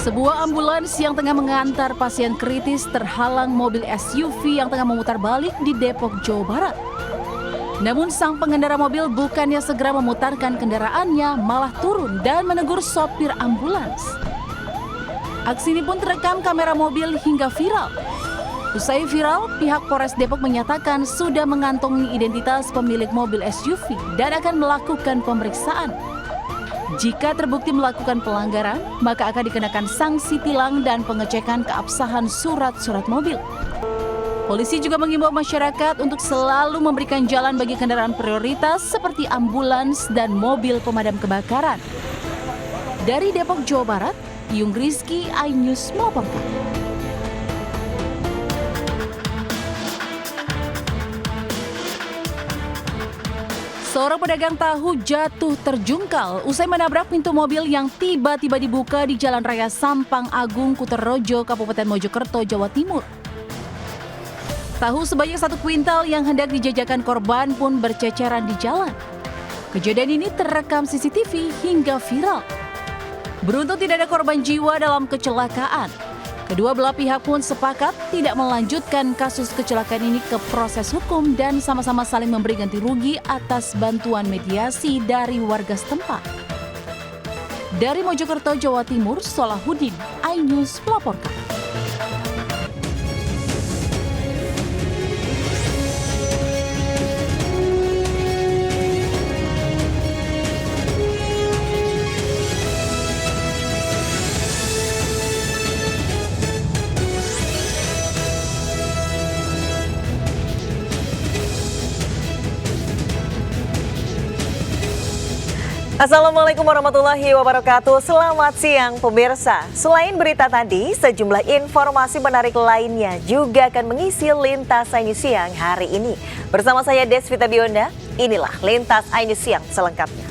Sebuah ambulans yang tengah mengantar pasien kritis terhalang mobil SUV yang tengah memutar balik di Depok, Jawa Barat. Namun sang pengendara mobil bukannya segera memutarkan kendaraannya, malah turun dan menegur sopir ambulans. Aksi ini pun terekam kamera mobil hingga viral. Usai viral, pihak Polres Depok menyatakan sudah mengantongi identitas pemilik mobil SUV dan akan melakukan pemeriksaan. Jika terbukti melakukan pelanggaran, maka akan dikenakan sanksi tilang dan pengecekan keabsahan surat-surat mobil. Polisi juga mengimbau masyarakat untuk selalu memberikan jalan bagi kendaraan prioritas seperti ambulans dan mobil pemadam kebakaran. Dari Depok, Jawa Barat, Yung Rizky, iNews melaporkan. Seorang pedagang tahu jatuh terjungkal usai menabrak pintu mobil yang tiba-tiba dibuka di Jalan Raya Sampang Agung, Kuterrojo, Kabupaten Mojokerto, Jawa Timur. Tahu sebanyak 1 kuintal yang hendak dijajakan korban pun berceceran di jalan. Kejadian ini terekam CCTV hingga viral. Beruntung tidak ada korban jiwa dalam kecelakaan. Kedua belah pihak pun sepakat tidak melanjutkan kasus kecelakaan ini ke proses hukum dan sama-sama saling memberi ganti rugi atas bantuan mediasi dari warga setempat. Dari Mojokerto, Jawa Timur, Solahuddin, iNews melaporkan. Assalamualaikum warahmatullahi wabarakatuh. Selamat siang pemirsa. Selain berita tadi, sejumlah informasi menarik lainnya juga akan mengisi Lintas iNews Siang hari ini. Bersama saya Desvita Bionda, inilah Lintas iNews Siang selengkapnya.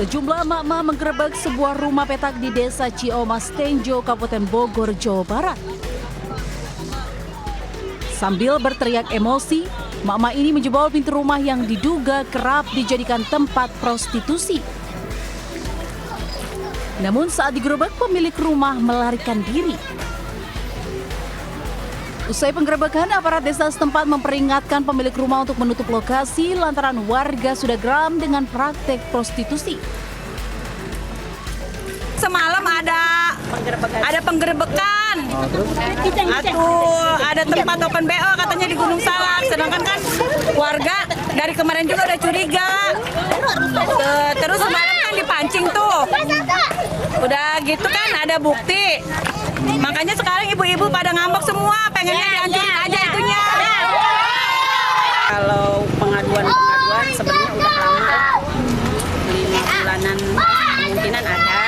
Sejumlah emak-emak menggerebek sebuah rumah petak di Desa Ciomas Tenjo, Kabupaten Bogor, Jawa Barat. Sambil berteriak emosi, emak-emak ini menjebol pintu rumah yang diduga kerap dijadikan tempat prostitusi. Namun saat digerebek, pemilik rumah melarikan diri. Usai penggerebekan, aparat desa setempat memperingatkan pemilik rumah untuk menutup lokasi lantaran warga sudah geram dengan praktek prostitusi. Semalam ada penggerebekan. Ada tempat open BO katanya di Gunung Salak. Sedangkan kan warga dari kemarin juga udah curiga. Terus semalam kan dipancing tuh. Udah gitu kan ada bukti. Makanya sekarang ibu-ibu pada ngambek semua, pengennya dihancurin aja itunya. Kalau pengaduan sebenarnya udah lama, 5 bulanan kemungkinan ada.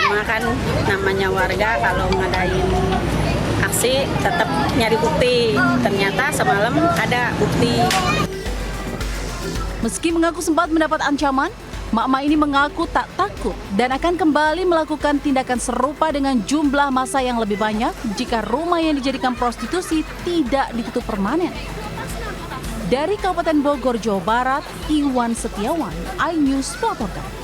Cuma kan namanya warga kalau ngadain aksi tetap nyari bukti. Ternyata semalam ada bukti. Meski mengaku sempat mendapat ancaman, emak-emak ini mengaku tak takut dan akan kembali melakukan tindakan serupa dengan jumlah massa yang lebih banyak jika rumah yang dijadikan prostitusi tidak ditutup permanen. Dari Kabupaten Bogor, Jawa Barat, Iwan Setiawan, iNews melaporkan.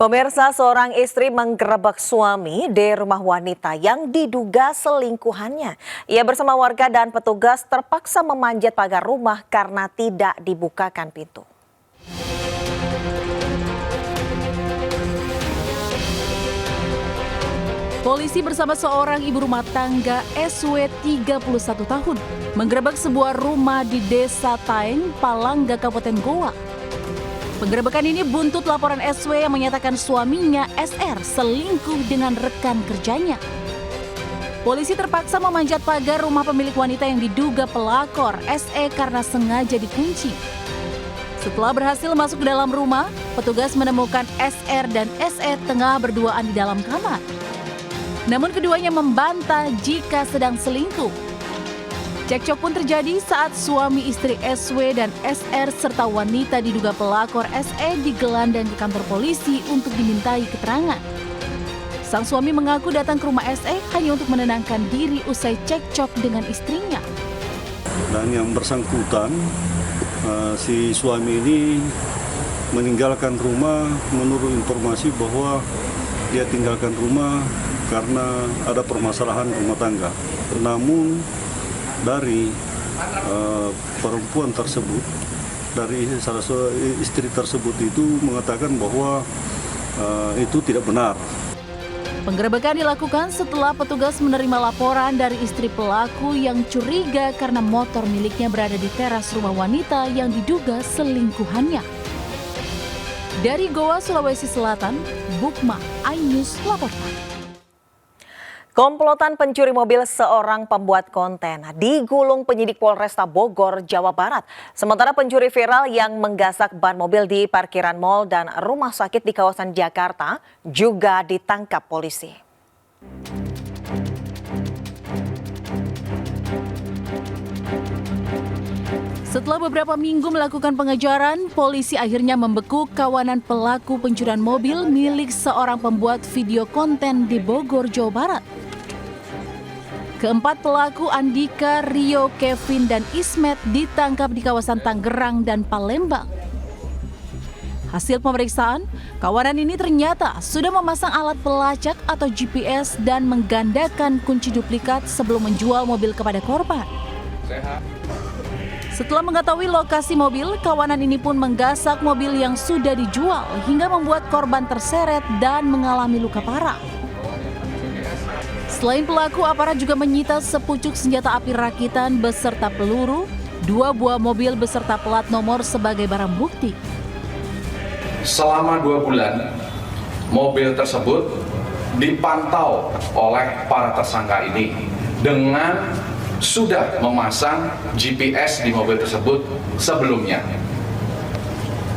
Pemirsa, seorang istri menggerebek suami di rumah wanita yang diduga selingkuhannya. Ia bersama warga dan petugas terpaksa memanjat pagar rumah karena tidak dibukakan pintu. Polisi bersama seorang ibu rumah tangga SW 31 tahun menggerebek sebuah rumah di Desa Taeng, Palangga, Kabupaten Goa. Penggerebekan ini buntut laporan SW yang menyatakan suaminya SR selingkuh dengan rekan kerjanya. Polisi terpaksa memanjat pagar rumah pemilik wanita yang diduga pelakor SE karena sengaja dikunci. Setelah berhasil masuk ke dalam rumah, petugas menemukan SR dan SE tengah berduaan di dalam kamar. Namun keduanya membantah jika sedang selingkuh. Cekcok pun terjadi saat suami istri SW dan SR serta wanita diduga pelakor SE digelandang ke kantor polisi untuk dimintai keterangan. Sang suami mengaku datang ke rumah SE hanya untuk menenangkan diri usai cekcok dengan istrinya. Dan yang bersangkutan si suami ini meninggalkan rumah menurut informasi bahwa dia tinggalkan rumah karena ada permasalahan rumah tangga. Namun dari perempuan tersebut, dari salah satu istri tersebut itu mengatakan bahwa itu tidak benar. Penggerebekan dilakukan setelah petugas menerima laporan dari istri pelaku yang curiga karena motor miliknya berada di teras rumah wanita yang diduga selingkuhannya. Dari Goa, Sulawesi Selatan, Bukma, iNews melaporkan. Komplotan pencuri mobil seorang pembuat konten digulung penyidik Polresta Bogor, Jawa Barat. Sementara pencuri viral yang menggasak ban mobil di parkiran mal dan rumah sakit di kawasan Jakarta juga ditangkap polisi. Setelah beberapa minggu melakukan pengejaran, polisi akhirnya membekuk kawanan pelaku pencurian mobil milik seorang pembuat video konten di Bogor, Jawa Barat. Keempat pelaku Andika, Rio, Kevin, dan Ismet ditangkap di kawasan Tangerang dan Palembang. Hasil pemeriksaan, kawanan ini ternyata sudah memasang alat pelacak atau GPS dan menggandakan kunci duplikat sebelum menjual mobil kepada korban. Setelah mengetahui lokasi mobil, kawanan ini pun menggasak mobil yang sudah dijual hingga membuat korban terseret dan mengalami luka parah. Selain pelaku, aparat juga menyita sepucuk senjata api rakitan beserta peluru, 2 buah mobil beserta plat nomor sebagai barang bukti. Selama 2 bulan, mobil tersebut dipantau oleh para tersangka ini dengan sudah memasang GPS di mobil tersebut sebelumnya.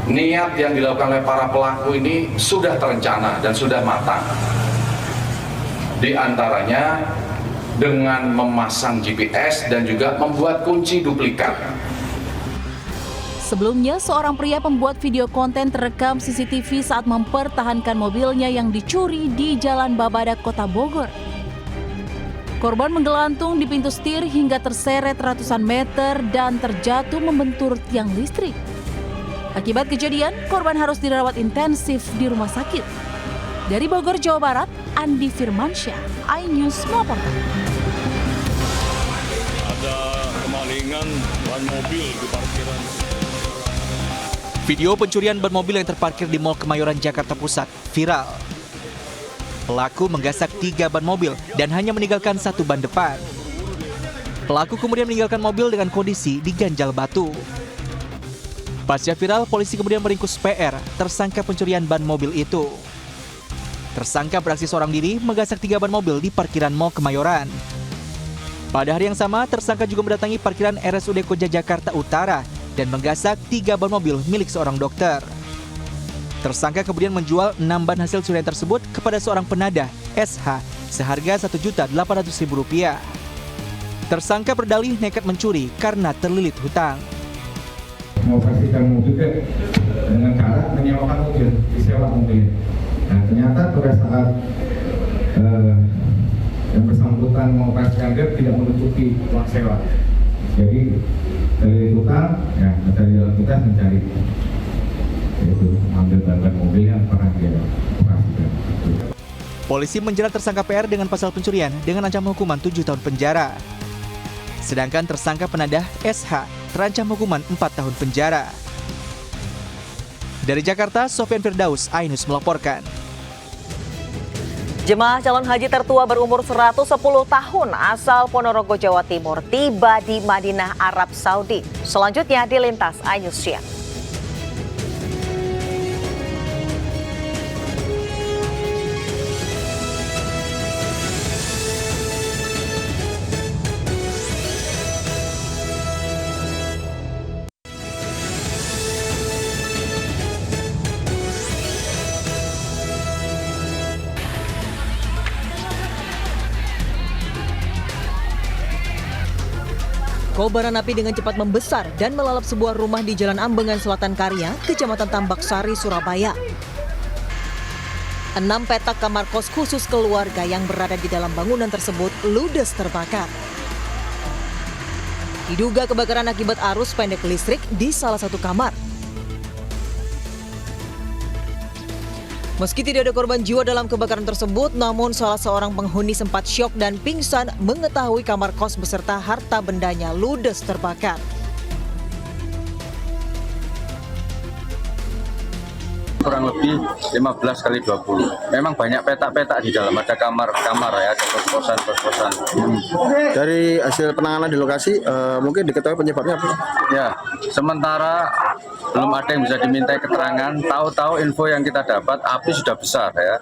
Niat yang dilakukan oleh para pelaku ini sudah terencana dan sudah matang. Di antaranya dengan memasang GPS dan juga membuat kunci duplikat. Sebelumnya, seorang pria pembuat video konten terekam CCTV saat mempertahankan mobilnya yang dicuri di Jalan Babadak, Kota Bogor. Korban menggelantung di pintu setir hingga terseret ratusan meter dan terjatuh membentur tiang listrik. Akibat kejadian, korban harus dirawat intensif di rumah sakit. Dari Bogor, Jawa Barat, Andi Firmansyah, iNews melaporkan. Ada kemalingan ban mobil di parkiran. Video pencurian ban mobil yang terparkir di Mall Kemayoran, Jakarta Pusat viral. Pelaku menggasak 3 ban mobil dan hanya meninggalkan 1 ban depan. Pelaku kemudian meninggalkan mobil dengan kondisi diganjal batu. Pasca viral, polisi kemudian meringkus PR, tersangka pencurian ban mobil itu. Tersangka beraksi seorang diri menggasak 3 ban mobil di parkiran Mall Kemayoran. Pada hari yang sama, tersangka juga mendatangi parkiran RSUD Koja Jakarta Utara dan menggasak 3 ban mobil milik seorang dokter. Tersangka kemudian menjual 6 ban hasil curian tersebut kepada seorang penadah, SH, seharga Rp1.800.000. Tersangka berdalih nekat mencuri karena terlilit hutang. Mengoperasikan mobil dengan cara menyewakan mobil, disewa mobil. Nah, ternyata pada saat yang bersangkutan mengoperasikan dia tidak menutupi uang sewa. Jadi dari hutang, ya dari dalam kita mencari yaitu mengambil ban mobil yang pernah dia operasikan. Polisi menjerat tersangka PR dengan pasal pencurian dengan ancaman hukuman 7 tahun penjara. Sedangkan tersangka penadah SH terancam hukuman 4 tahun penjara. Dari Jakarta, Sofyan Firdaus, iNews melaporkan. Jemaah calon haji tertua berumur 110 tahun asal Ponorogo, Jawa Timur tiba di Madinah, Arab Saudi. Selanjutnya di Lintas iNews Siang. Kobaran api dengan cepat membesar dan melalap sebuah rumah di Jalan Ambengan Selatan Karya, Kecamatan Tambak Sari, Surabaya. 6 petak kamar kos khusus keluarga yang berada di dalam bangunan tersebut ludes terbakar. Diduga kebakaran akibat arus pendek listrik di salah satu kamar. Meski tidak ada korban jiwa dalam kebakaran tersebut, namun salah seorang penghuni sempat syok dan pingsan mengetahui kamar kos beserta harta bendanya ludes terbakar. Kurang lebih 15x20. Memang banyak petak-petak di dalam, ada kamar-kamar ya, ada kos-kosan. Dari hasil penanganan di lokasi, mungkin diketahui penyebabnya apa? Ya, sementara belum ada yang bisa dimintai keterangan. Tahu-tahu info yang kita dapat, api sudah besar ya.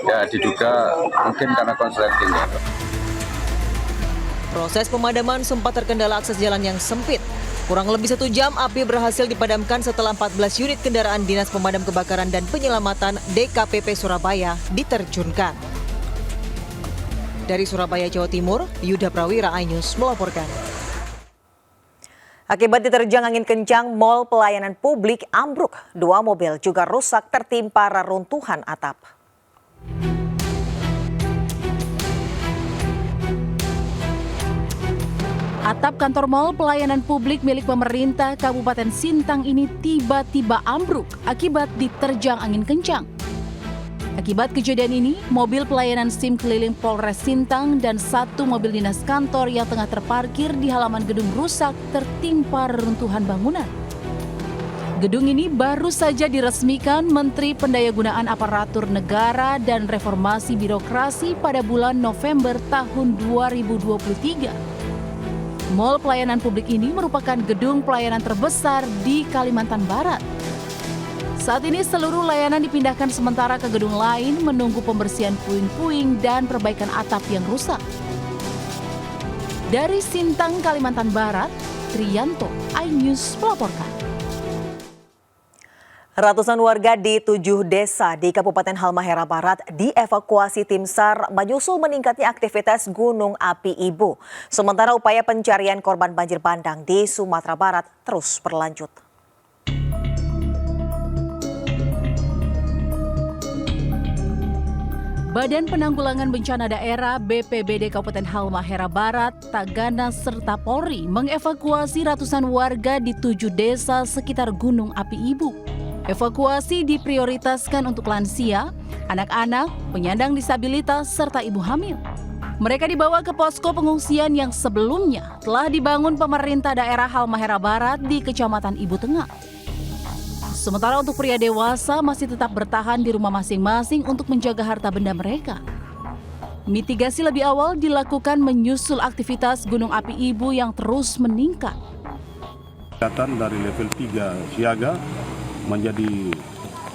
Ya, diduga mungkin karena konsleting ya. Proses pemadaman sempat terkendala akses jalan yang sempit. Kurang lebih 1 jam, api berhasil dipadamkan setelah 14 unit kendaraan Dinas Pemadam Kebakaran dan Penyelamatan DKPP Surabaya diterjunkan. Dari Surabaya, Jawa Timur, Yuda Prawira, iNews melaporkan. Akibat diterjang angin kencang, Mall Pelayanan Publik ambruk. 2 mobil juga rusak tertimpa reruntuhan atap. Atap kantor Mall Pelayanan Publik milik pemerintah Kabupaten Sintang ini tiba-tiba ambruk akibat diterjang angin kencang. Akibat kejadian ini, mobil pelayanan SIM keliling Polres Sintang dan 1 mobil dinas kantor yang tengah terparkir di halaman gedung rusak tertimpa reruntuhan bangunan. Gedung ini baru saja diresmikan Menteri Pendayagunaan Aparatur Negara dan Reformasi Birokrasi pada bulan November tahun 2023. Mall Pelayanan Publik ini merupakan gedung pelayanan terbesar di Kalimantan Barat. Saat ini seluruh layanan dipindahkan sementara ke gedung lain menunggu pembersihan puing-puing dan perbaikan atap yang rusak. Dari Sintang, Kalimantan Barat, Triyanto, iNews melaporkan. Ratusan warga di 7 desa di Kabupaten Halmahera Barat dievakuasi tim SAR menyusul meningkatnya aktivitas Gunung Api Ibu. Sementara upaya pencarian korban banjir bandang di Sumatera Barat terus berlanjut. Badan Penanggulangan Bencana Daerah BPBD Kabupaten Halmahera Barat, Tagana, serta Polri mengevakuasi ratusan warga di 7 desa sekitar Gunung Api Ibu. Evakuasi diprioritaskan untuk lansia, anak-anak, penyandang disabilitas, serta ibu hamil. Mereka dibawa ke posko pengungsian yang sebelumnya telah dibangun pemerintah daerah Halmahera Barat di Kecamatan Ibu Tengah. Sementara untuk pria dewasa masih tetap bertahan di rumah masing-masing untuk menjaga harta benda mereka. Mitigasi lebih awal dilakukan menyusul aktivitas Gunung Api Ibu yang terus meningkat. Dari level 3 siaga menjadi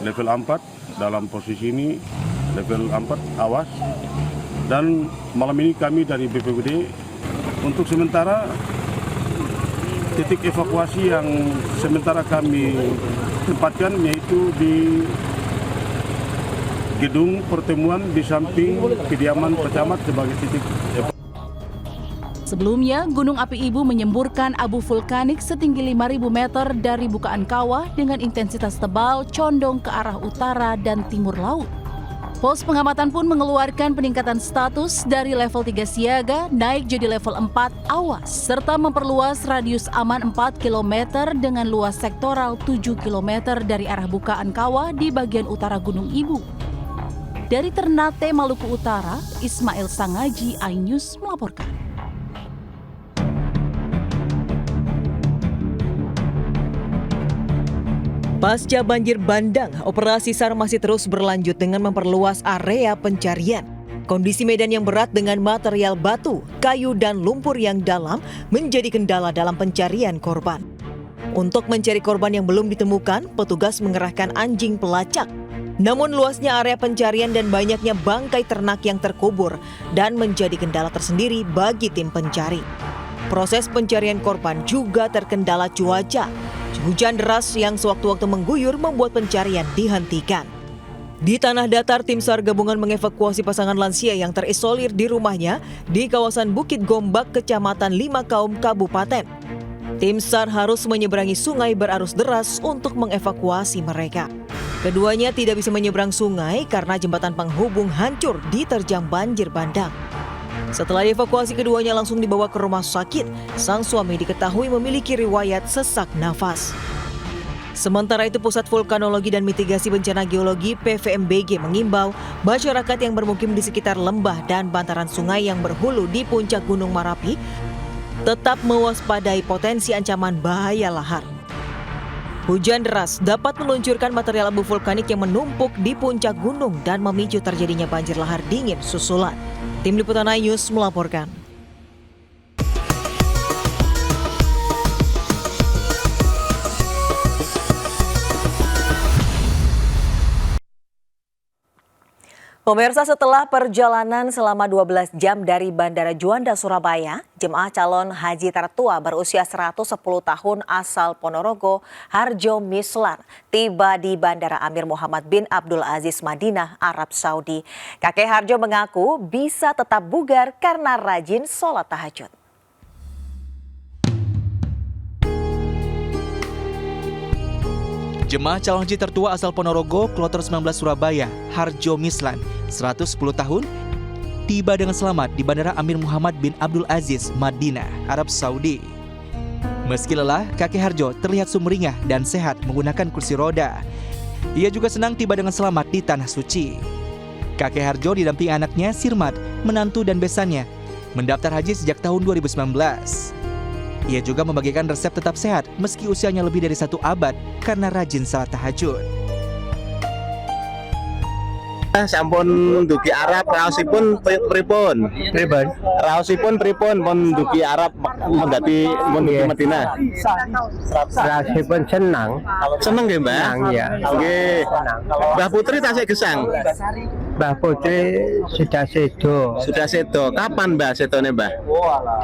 level 4, dalam posisi ini level 4 awas, dan malam ini kami dari BPBD untuk sementara titik evakuasi yang sementara kami tempatkan yaitu di gedung pertemuan di samping kediaman pecamat sebagai titik evakuasi. Sebelumnya, Gunung Api Ibu menyemburkan abu vulkanik setinggi 5.000 meter dari bukaan kawah dengan intensitas tebal condong ke arah utara dan timur laut. Pos pengamatan pun mengeluarkan peningkatan status dari level 3 siaga naik jadi level 4 awas, serta memperluas radius aman 4 km dengan luas sektoral 7 km dari arah bukaan kawah di bagian utara Gunung Ibu. Dari Ternate, Maluku Utara, Ismail Sangaji, iNews melaporkan. Pasca banjir bandang, operasi SAR masih terus berlanjut dengan memperluas area pencarian. Kondisi medan yang berat dengan material batu, kayu, dan lumpur yang dalam menjadi kendala dalam pencarian korban. Untuk mencari korban yang belum ditemukan, petugas mengerahkan anjing pelacak. Namun luasnya area pencarian dan banyaknya bangkai ternak yang terkubur dan menjadi kendala tersendiri bagi tim pencari. Proses pencarian korban juga terkendala cuaca. Hujan deras yang sewaktu-waktu mengguyur membuat pencarian dihentikan. Di tanah datar, tim SAR gabungan mengevakuasi pasangan lansia yang terisolir di rumahnya di kawasan Bukit Gombak, Kecamatan Limakaum, Kabupaten. Tim SAR harus menyeberangi sungai berarus deras untuk mengevakuasi mereka. Keduanya tidak bisa menyeberang sungai karena jembatan penghubung hancur diterjang banjir bandang. Setelah dievakuasi, keduanya langsung dibawa ke rumah sakit. Sang suami diketahui memiliki riwayat sesak nafas. Sementara itu, Pusat Vulkanologi dan Mitigasi Bencana Geologi (PVMBG) mengimbau masyarakat yang bermukim di sekitar lembah dan bantaran sungai yang berhulu di puncak Gunung Merapi tetap mewaspadai potensi ancaman bahaya lahar. Hujan deras dapat meluncurkan material abu vulkanik yang menumpuk di puncak gunung dan memicu terjadinya banjir lahar dingin susulan. Tim Liputan iNews melaporkan. Pemirsa, setelah perjalanan selama 12 jam dari Bandara Juanda, Surabaya, jemaah calon haji tertua berusia 110 tahun asal Ponorogo, Harjo Mislan, tiba di Bandara Amir Muhammad bin Abdul Aziz, Madinah, Arab Saudi. Kakek Harjo mengaku bisa tetap bugar karena rajin sholat tahajud. Jemaah calon haji tertua asal Ponorogo, Kloter 19 Surabaya, Harjo Mislan, 110 tahun, tiba dengan selamat di Bandara Amir Muhammad bin Abdul Aziz, Madinah, Arab Saudi. Meski lelah, kakek Harjo terlihat sumringah dan sehat menggunakan kursi roda. Ia juga senang tiba dengan selamat di Tanah Suci. Kakek Harjo didampingi anaknya, Sirmat, menantu dan besannya, mendaftar haji sejak tahun 2019. Ia juga membagikan resep tetap sehat meski usianya lebih dari 1 abad karena rajin salat tahajud. Sampun dugi Arab, raosipun pripun? Raosipun pripun pun dugi Arab mendati pun dugi Madinah. Raosipun senang. Seneng nggih, Mbah? Senang ya. Nggih. Mbah Putri tasik gesang. Mbah Putri sudah sedo. Sudah sedo. Kapan Mbah sedone, Mbah?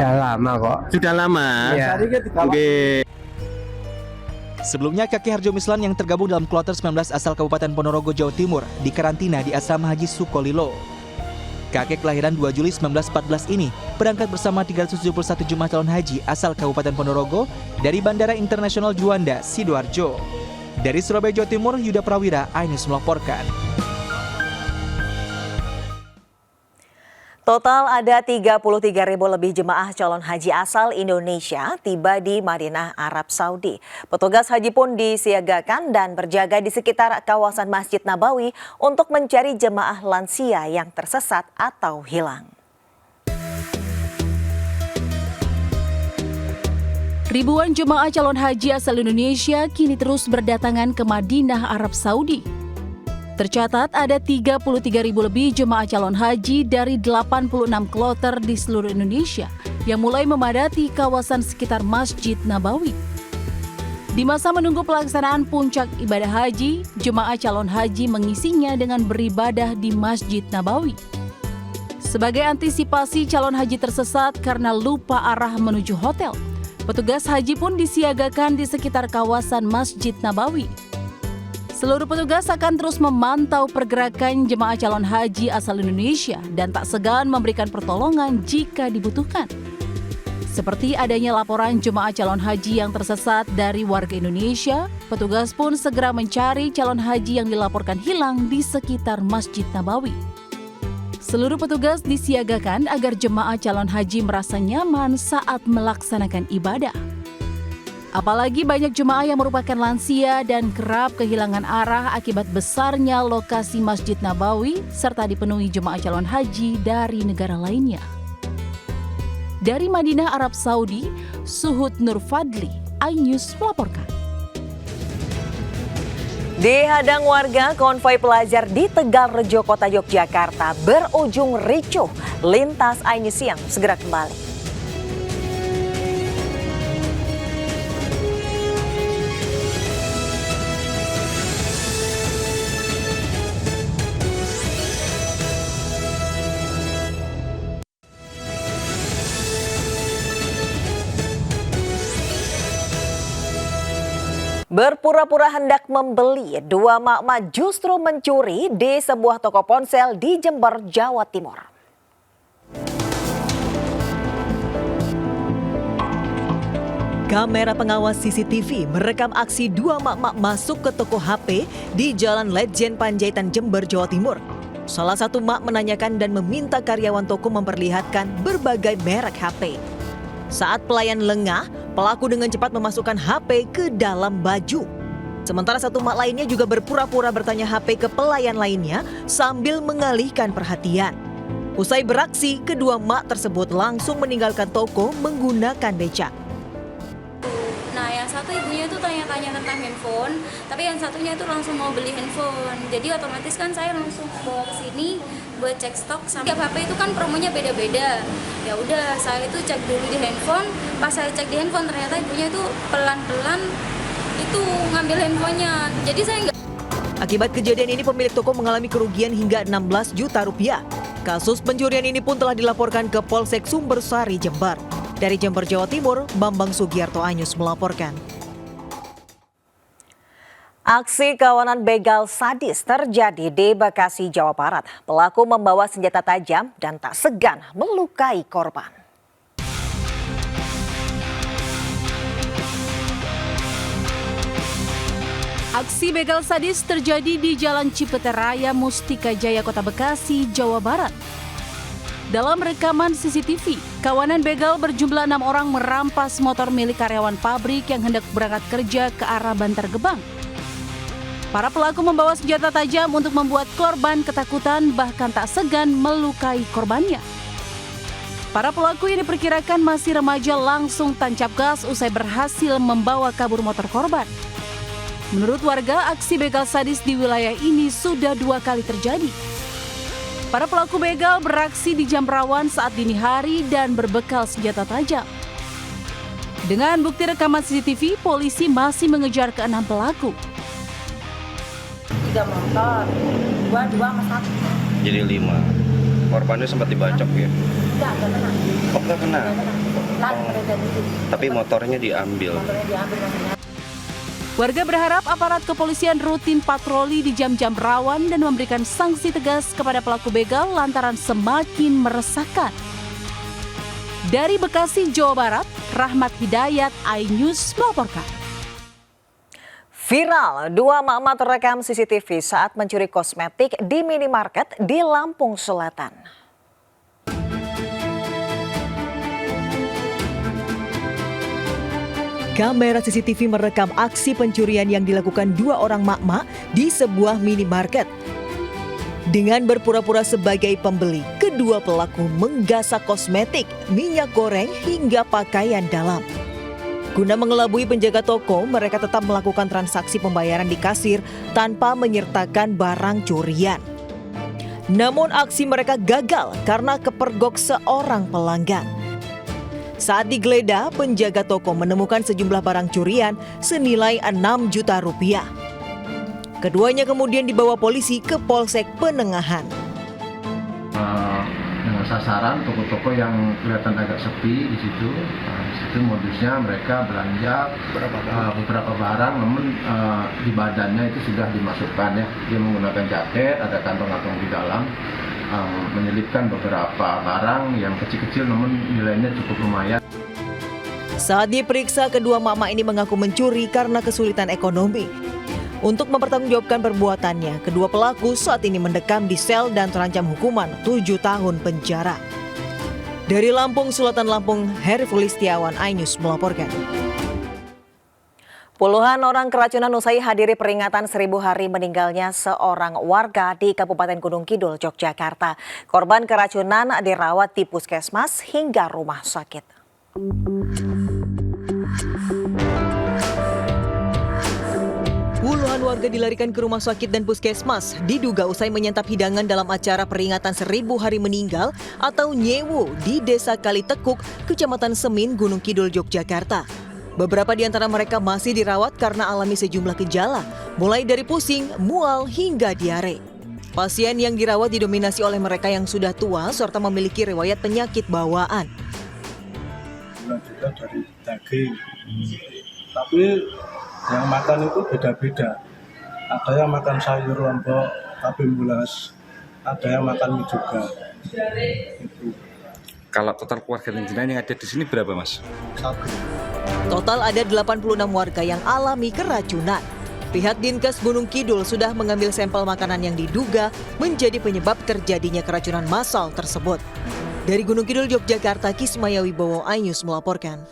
Sudah lama kok. Sudah lama. Ya. Nggih. Sebelumnya, kakek Harjo Mislan yang tergabung dalam Kloter 19 asal Kabupaten Ponorogo, Jawa Timur, dikarantina di Asrama Haji Sukolilo. Kakek kelahiran 2 Juli 1914 ini berangkat bersama 371 jemaah calon haji asal Kabupaten Ponorogo dari Bandara Internasional Juanda, Sidoarjo. Dari Surabaya, Jawa Timur, Yuda Prawira, iNews melaporkan. Total ada 33.000 lebih jemaah calon haji asal Indonesia tiba di Madinah, Arab Saudi. Petugas haji pun disiagakan dan berjaga di sekitar kawasan Masjid Nabawi untuk mencari jemaah lansia yang tersesat atau hilang. Ribuan jemaah calon haji asal Indonesia kini terus berdatangan ke Madinah, Arab Saudi. Tercatat ada 33.000 lebih jemaah calon haji dari 86 kloter di seluruh Indonesia yang mulai memadati kawasan sekitar Masjid Nabawi. Di masa menunggu pelaksanaan puncak ibadah haji, jemaah calon haji mengisinya dengan beribadah di Masjid Nabawi. Sebagai antisipasi calon haji tersesat karena lupa arah menuju hotel, petugas haji pun disiagakan di sekitar kawasan Masjid Nabawi. Seluruh petugas akan terus memantau pergerakan jemaah calon haji asal Indonesia dan tak segan memberikan pertolongan jika dibutuhkan. Seperti adanya laporan jemaah calon haji yang tersesat dari warga Indonesia, petugas pun segera mencari calon haji yang dilaporkan hilang di sekitar Masjid Nabawi. Seluruh petugas disiagakan agar jemaah calon haji merasa nyaman saat melaksanakan ibadah. Apalagi banyak jemaah yang merupakan lansia dan kerap kehilangan arah akibat besarnya lokasi Masjid Nabawi serta dipenuhi jemaah calon haji dari negara lainnya. Dari Madinah, Arab Saudi, Suhud Nur Fadli, iNews melaporkan. Dihadang warga, konvoi pelajar di Tegalrejo, Kota Yogyakarta berujung ricuh. Lintas iNews Siang segera kembali. Berpura-pura hendak membeli, 2 mak-mak justru mencuri di sebuah toko ponsel di Jember, Jawa Timur. Kamera pengawas CCTV merekam aksi 2 mak-mak masuk ke toko HP di Jalan Ledjen Panjaitan, Jember, Jawa Timur. Salah satu mak menanyakan dan meminta karyawan toko memperlihatkan berbagai merek HP. Saat pelayan lengah, pelaku dengan cepat memasukkan HP ke dalam baju. Sementara satu mak lainnya juga berpura-pura bertanya HP ke pelayan lainnya sambil mengalihkan perhatian. Usai beraksi, kedua mak tersebut langsung meninggalkan toko menggunakan becak. Nah, yang satu ibunya itu tanya-tanya tentang handphone, tapi yang satunya itu langsung mau beli handphone. Jadi otomatis kan saya langsung bawa ke sini buat cek stok. Setiap HP itu kan promonya beda-beda. Ya udah, saya itu cek dulu di handphone. Pas saya cek di handphone ternyata ibunya itu pelan-pelan itu ngambil handphonenya. Jadi saya nggak. Akibat kejadian ini pemilik toko mengalami kerugian hingga 16 juta rupiah. Kasus pencurian ini pun telah dilaporkan ke Polsek Sumbersari, Jember. Dari Jember, Jawa Timur, Bambang Sugiarto Anyus melaporkan. Aksi kawanan begal sadis terjadi di Bekasi, Jawa Barat. Pelaku membawa senjata tajam dan tak segan melukai korban. Aksi begal sadis terjadi di Jalan Cipete Raya, Mustika Jaya, Kota Bekasi, Jawa Barat. Dalam rekaman CCTV, kawanan begal berjumlah 6 orang merampas motor milik karyawan pabrik yang hendak berangkat kerja ke arah Bantar Gebang. Para pelaku membawa senjata tajam untuk membuat korban ketakutan, bahkan tak segan melukai korbannya. Para pelaku yang diperkirakan masih remaja langsung tancap gas usai berhasil membawa kabur motor korban. Menurut warga, aksi begal sadis di wilayah ini sudah 2 kali terjadi. Para pelaku begal beraksi di jam rawan saat dini hari dan berbekal senjata tajam. Dengan bukti rekaman CCTV, polisi masih mengejar ke-6 pelaku. 3 motor, 2 sama 1. Jadi 5. Korbannya sempat dibacok ya? Enggak kena. Oh, nggak kena? Lari mereka dulu. Tapi motornya diambil. Warga berharap aparat kepolisian rutin patroli di jam-jam rawan dan memberikan sanksi tegas kepada pelaku begal lantaran semakin meresahkan. Dari Bekasi, Jawa Barat, Rahmat Hidayat, iNews melaporkan. Viral, 2 emak-emak terekam CCTV saat mencuri kosmetik di minimarket di Lampung Selatan. Kamera CCTV merekam aksi pencurian yang dilakukan 2 orang mak-mak di sebuah minimarket. Dengan berpura-pura sebagai pembeli, kedua pelaku menggasak kosmetik, minyak goreng, hingga pakaian dalam. Guna mengelabui penjaga toko, mereka tetap melakukan transaksi pembayaran di kasir tanpa menyertakan barang curian. Namun aksi mereka gagal karena kepergok seorang pelanggan. Saat digeledah, penjaga toko menemukan sejumlah barang curian senilai 6 juta rupiah. Keduanya kemudian dibawa polisi ke Polsek Penengahan. Dengan sasaran toko-toko yang kelihatan agak sepi di situ. Di situ modusnya mereka belanja beberapa barang, namun di badannya itu sudah dimasukkan ya. Dia menggunakan jaket, ada kantong-kantong di dalam. Menyelipkan beberapa barang yang kecil-kecil namun nilainya cukup lumayan. Saat diperiksa, kedua mama ini mengaku mencuri karena kesulitan ekonomi. Untuk mempertanggungjawabkan perbuatannya, kedua pelaku saat ini mendekam di sel dan terancam hukuman 7 tahun penjara. Dari Lampung, Selatan Lampung, Heri Fulistiawan, iNews melaporkan. Puluhan orang keracunan usai hadiri peringatan 1000 hari meninggalnya seorang warga di Kabupaten Gunung Kidul, Yogyakarta. Korban keracunan dirawat di puskesmas hingga rumah sakit. Puluhan warga dilarikan ke rumah sakit dan puskesmas, diduga usai menyantap hidangan dalam acara peringatan 1000 hari meninggal atau Nyewo di Desa Kalitekuk, Kecamatan Semin, Gunung Kidul, Yogyakarta. Beberapa di antara mereka masih dirawat karena alami sejumlah gejala, mulai dari pusing, mual, hingga diare. Pasien yang dirawat didominasi oleh mereka yang sudah tua serta memiliki riwayat penyakit bawaan. Juga dari daging, tapi yang makan itu beda-beda. Ada yang makan sayur lombok, tapi mulas, ada yang makan mie juga. Itu. Kalau total keluarga yang ada di sini berapa, Mas? 1. Total ada 86 warga yang alami keracunan. Pihak Dinkes Gunung Kidul sudah mengambil sampel makanan yang diduga menjadi penyebab terjadinya keracunan massal tersebut. Dari Gunung Kidul, Yogyakarta, Kismaya Wibowo, iNews melaporkan.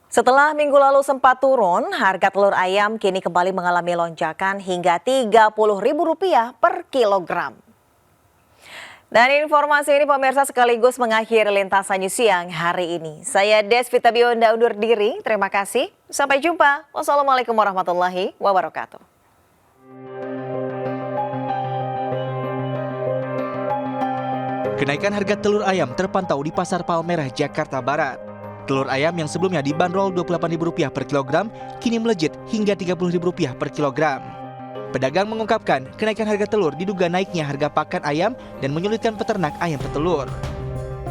Setelah minggu lalu sempat turun, harga telur ayam kini kembali mengalami lonjakan hingga Rp30.000 per kilogram. Dan informasi ini pemirsa sekaligus mengakhiri lintasan News Siang hari ini. Saya Desvita Bionda undur diri, terima kasih. Sampai jumpa. Wassalamualaikum warahmatullahi wabarakatuh. Kenaikan harga telur ayam terpantau di Pasar Palmerah, Jakarta Barat. Telur ayam yang sebelumnya dibanderol Rp28.000 per kilogram, kini melejit hingga Rp30.000 per kilogram. Pedagang mengungkapkan kenaikan harga telur diduga naiknya harga pakan ayam dan menyulitkan peternak ayam petelur.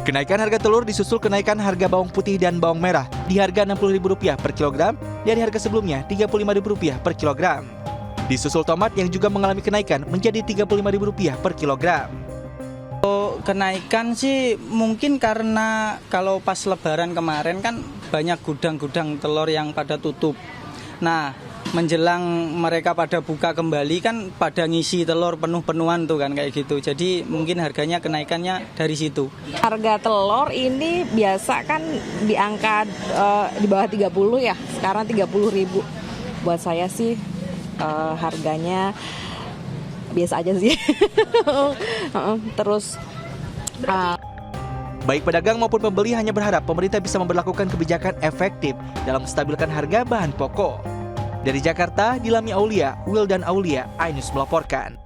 Kenaikan harga telur disusul kenaikan harga bawang putih dan bawang merah di harga Rp60.000 per kilogram dari harga sebelumnya Rp35.000 per kilogram. Disusul tomat yang juga mengalami kenaikan menjadi Rp35.000 per kilogram. Kenaikan sih mungkin karena kalau pas lebaran kemarin kan banyak gudang-gudang telur yang pada tutup. Nah, menjelang mereka pada buka kembali kan pada ngisi telur penuh-penuhan tuh kan kayak gitu. Jadi mungkin harganya kenaikannya dari situ. Harga telur ini biasa kan di angka di bawah 30 ya. Sekarang 30.000. Buat saya sih harganya biasa aja sih. Terus baik pedagang maupun pembeli hanya berharap pemerintah bisa memberlakukan kebijakan efektif dalam menstabilkan harga bahan pokok. Dari Jakarta, Dilami Aulia, Wildan Aulia, iNews melaporkan.